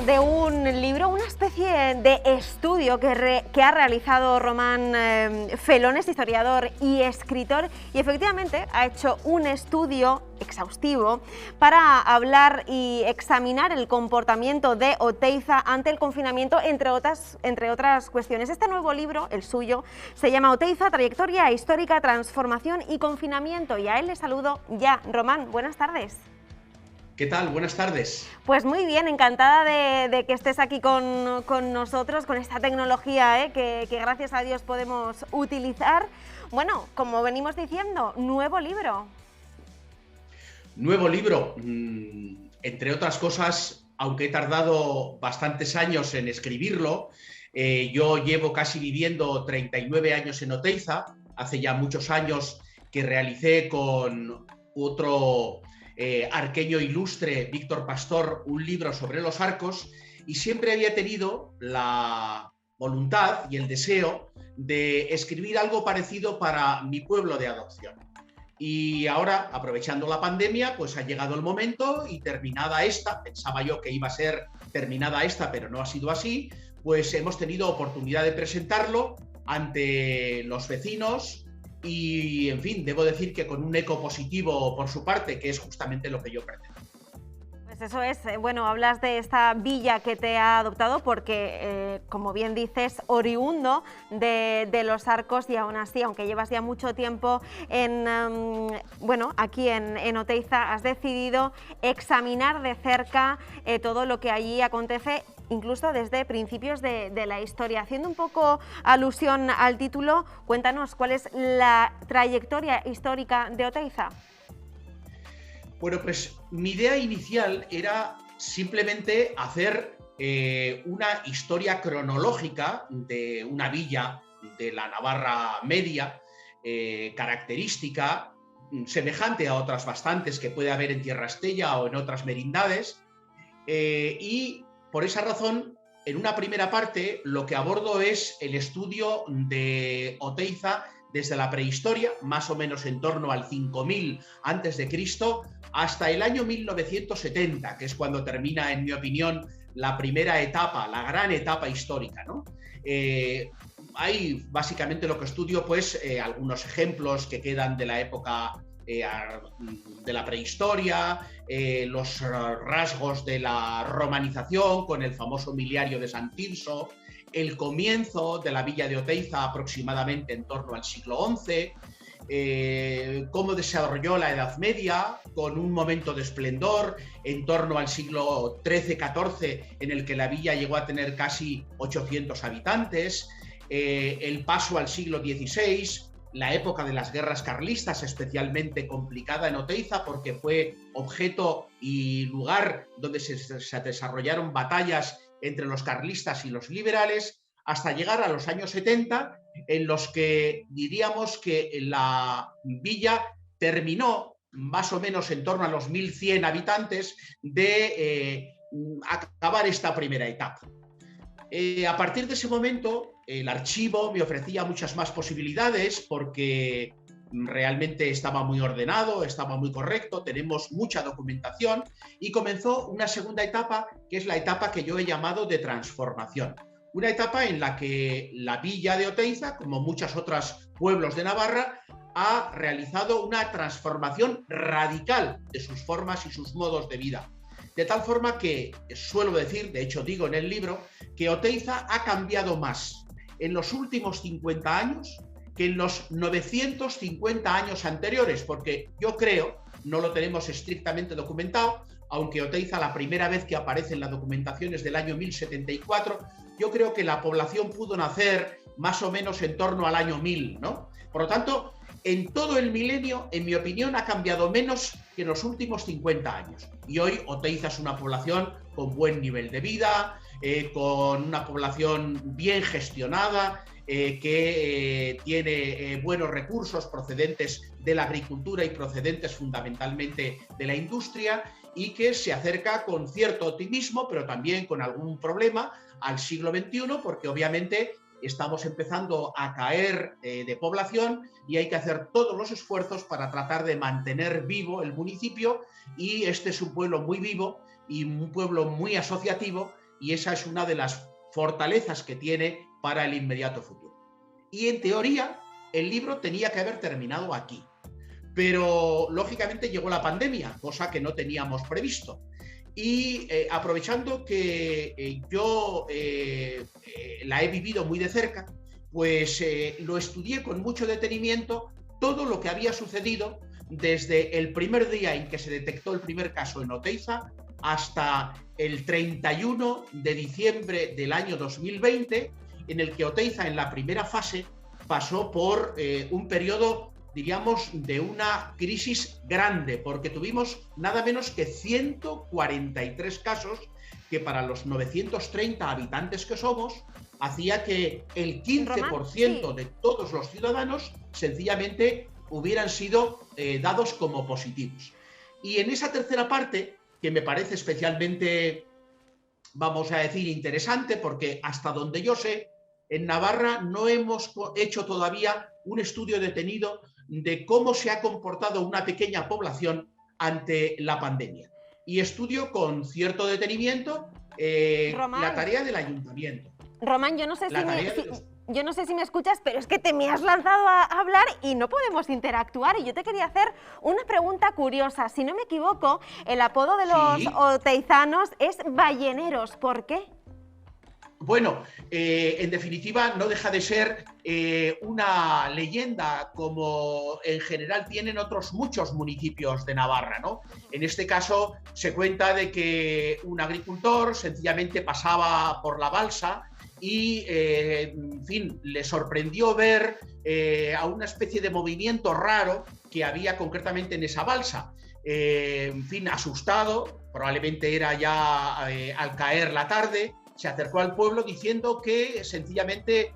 de un libro, una especie de estudio que ha realizado Román Felones, historiador y escritor, y efectivamente ha hecho un estudio exhaustivo para hablar y examinar el comportamiento de Oteiza ante el confinamiento, entre otras cuestiones. Este nuevo libro, el suyo, se llama Oteiza, trayectoria histórica, transformación y confinamiento, y a él le saludo ya. Román, buenas tardes. ¿Qué tal? Buenas tardes. Pues muy bien, encantada de que estés aquí con nosotros, con esta tecnología que gracias a Dios podemos utilizar. Bueno, como venimos diciendo, nuevo libro. Nuevo libro, entre otras cosas, aunque he tardado bastantes años en escribirlo, yo llevo casi viviendo 39 años en Oteiza. Hace ya muchos años que realicé con otro arqueño ilustre, Víctor Pastor, un libro sobre los arcos, y siempre había tenido la voluntad y el deseo de escribir algo parecido para mi pueblo de adopción. Y ahora, aprovechando la pandemia, pues ha llegado el momento y terminada esta, pensaba yo que iba a ser terminada esta, pero no ha sido así, pues hemos tenido oportunidad de presentarlo ante los vecinos y, en fin, debo decir que con un eco positivo por su parte, que es justamente lo que yo pretendo. Pues eso es, bueno, hablas de esta villa que te ha adoptado porque, como bien dices, oriundo de los Arcos, y aún así, aunque llevas ya mucho tiempo aquí en Oteiza, has decidido examinar de cerca todo lo que allí acontece, incluso desde principios de la historia. Haciendo un poco alusión al título, cuéntanos, ¿cuál es la trayectoria histórica de Oteiza? Bueno, pues mi idea inicial era simplemente hacer una historia cronológica de una villa de la Navarra media, característica, semejante a otras bastantes que puede haber en Tierra Estella o en otras merindades, y por esa razón, en una primera parte, lo que abordo es el estudio de Oteiza desde la prehistoria, más o menos en torno al 5000 a.C., hasta el año 1970, que es cuando termina, en mi opinión, la primera etapa, la gran etapa histórica, ¿no? Hay básicamente lo que estudio, pues, algunos ejemplos que quedan de la época de la prehistoria, los rasgos de la romanización con el famoso miliario de San Tirso, el comienzo de la villa de Oteiza aproximadamente en torno al siglo XI, cómo desarrolló la Edad Media con un momento de esplendor en torno al siglo XIII-XIV, en el que la villa llegó a tener casi 800 habitantes, el paso al siglo XVI, la época de las guerras carlistas, especialmente complicada en Oteiza porque fue objeto y lugar donde se desarrollaron batallas entre los carlistas y los liberales, hasta llegar a los años 70, en los que diríamos que la villa terminó más o menos en torno a los 1100 habitantes de acabar esta primera etapa. A partir de ese momento, el archivo me ofrecía muchas más posibilidades porque realmente estaba muy ordenado, estaba muy correcto, tenemos mucha documentación, y comenzó una segunda etapa, que es la etapa que yo he llamado de transformación. Una etapa en la que la villa de Oteiza, como muchos otros pueblos de Navarra, ha realizado una transformación radical de sus formas y sus modos de vida. De tal forma que suelo decir, de hecho digo en el libro, que Oteiza ha cambiado más en los últimos 50 años que en los 950 años anteriores, porque yo creo, no lo tenemos estrictamente documentado, aunque Oteiza la primera vez que aparece en la documentación es del año 1074, yo creo que la población pudo nacer más o menos en torno al año 1000, ¿no? Por lo tanto, en todo el milenio, en mi opinión, ha cambiado menos que en los últimos 50 años. Y hoy Oteiza es una población con buen nivel de vida, con una población bien gestionada, que tiene buenos recursos procedentes de la agricultura y procedentes fundamentalmente de la industria, y que se acerca con cierto optimismo, pero también con algún problema, al siglo XXI, porque obviamente estamos empezando a caer de población y hay que hacer todos los esfuerzos para tratar de mantener vivo el municipio, y este es un pueblo muy vivo y un pueblo muy asociativo, y esa es una de las fortalezas que tiene para el inmediato futuro. Y en teoría, el libro tenía que haber terminado aquí, pero lógicamente llegó la pandemia, cosa que no teníamos previsto. Y aprovechando que yo la he vivido muy de cerca, pues lo estudié con mucho detenimiento, todo lo que había sucedido desde el primer día en que se detectó el primer caso en Oteiza hasta el 31 de diciembre del año 2020, en el que Oteiza en la primera fase pasó por un periodo, diríamos, de una crisis grande, porque tuvimos nada menos que 143 casos, que para los 930 habitantes que somos, hacía que el 15% de todos los ciudadanos sencillamente hubieran sido dados como positivos. Y en esa tercera parte, que me parece especialmente, vamos a decir, interesante, porque hasta donde yo sé, en Navarra no hemos hecho todavía un estudio detenido de cómo se ha comportado una pequeña población ante la pandemia. Y estudio con cierto detenimiento la tarea del ayuntamiento. Román, yo no sé si me escuchas, pero es que me has lanzado a hablar y no podemos interactuar. Y yo te quería hacer una pregunta curiosa. Si no me equivoco, el apodo de los oteizanos es balleneros. ¿Por qué? Bueno, en definitiva no deja de ser una leyenda como en general tienen otros muchos municipios de Navarra, ¿no? En este caso se cuenta de que un agricultor sencillamente pasaba por la balsa y, en fin, le sorprendió ver a una especie de movimiento raro que había concretamente en esa balsa. En fin, asustado, probablemente era ya al caer la tarde, se acercó al pueblo diciendo que sencillamente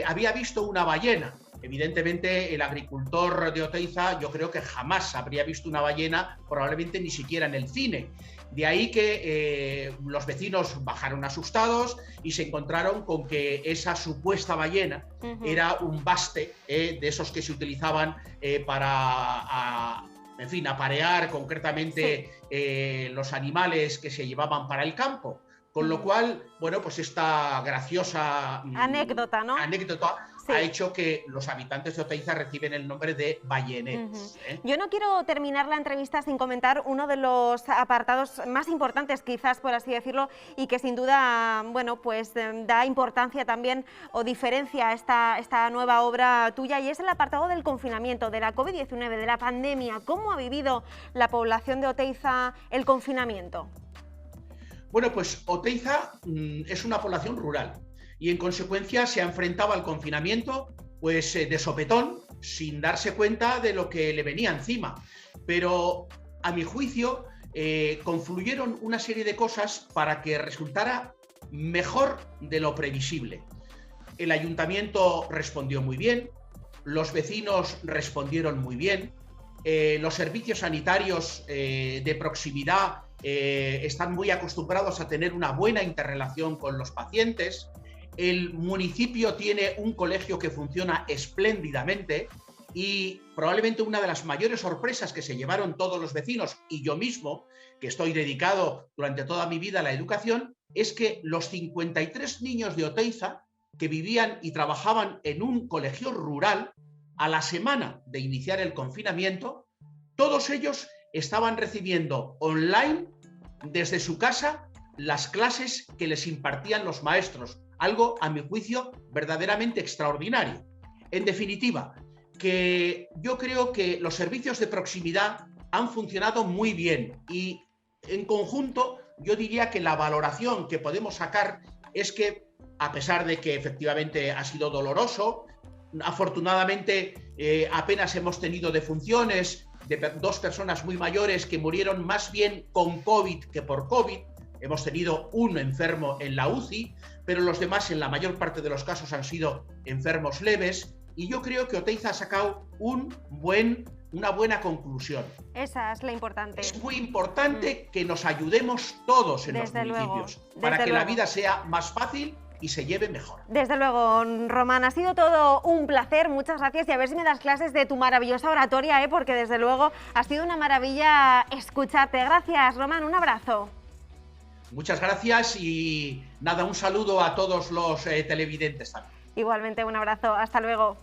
había visto una ballena. Evidentemente, el agricultor de Oteiza yo creo que jamás habría visto una ballena, probablemente ni siquiera en el cine. De ahí que los vecinos bajaron asustados y se encontraron con que esa supuesta ballena era un baste de esos que se utilizaban para, en fin, aparear concretamente los animales que se llevaban para el campo. Con lo cual, bueno, pues esta graciosa anécdota, ¿no? Ha hecho que los habitantes de Oteiza reciben el nombre de balleneros. Yo no quiero terminar la entrevista sin comentar uno de los apartados más importantes, quizás por así decirlo, y que sin duda, bueno, pues da importancia también o diferencia esta nueva obra tuya, y es el apartado del confinamiento, de la COVID-19, de la pandemia. ¿Cómo ha vivido la población de Oteiza el confinamiento? Bueno, pues Oteiza es una población rural y en consecuencia se ha enfrentado al confinamiento pues de sopetón, sin darse cuenta de lo que le venía encima. Pero a mi juicio confluyeron una serie de cosas para que resultara mejor de lo previsible. El ayuntamiento respondió muy bien, los vecinos respondieron muy bien, los servicios sanitarios de proximidad están muy acostumbrados a tener una buena interrelación con los pacientes. El municipio tiene un colegio que funciona espléndidamente y probablemente una de las mayores sorpresas que se llevaron todos los vecinos y yo mismo, que estoy dedicado durante toda mi vida a la educación, es que los 53 niños de Oteiza que vivían y trabajaban en un colegio rural, a la semana de iniciar el confinamiento, todos ellos estaban recibiendo online desde su casa las clases que les impartían los maestros, algo a mi juicio verdaderamente extraordinario. En definitiva, que yo creo que los servicios de proximidad han funcionado muy bien y en conjunto yo diría que la valoración que podemos sacar es que, a pesar de que efectivamente ha sido doloroso, afortunadamente apenas hemos tenido defunciones de dos personas muy mayores que murieron más bien con COVID que por COVID. Hemos tenido un enfermo en la UCI, pero los demás en la mayor parte de los casos han sido enfermos leves y yo creo que Oteiza ha sacado una buena conclusión. Esa es la importante. Es muy importante que nos ayudemos todos en los municipios para que la vida sea más fácil y se lleve mejor. Desde luego, Román, ha sido todo un placer, muchas gracias, y a ver si me das clases de tu maravillosa oratoria, porque desde luego ha sido una maravilla escucharte. Gracias, Román, un abrazo. Muchas gracias y nada, un saludo a todos los televidentes también. Igualmente, un abrazo. Hasta luego.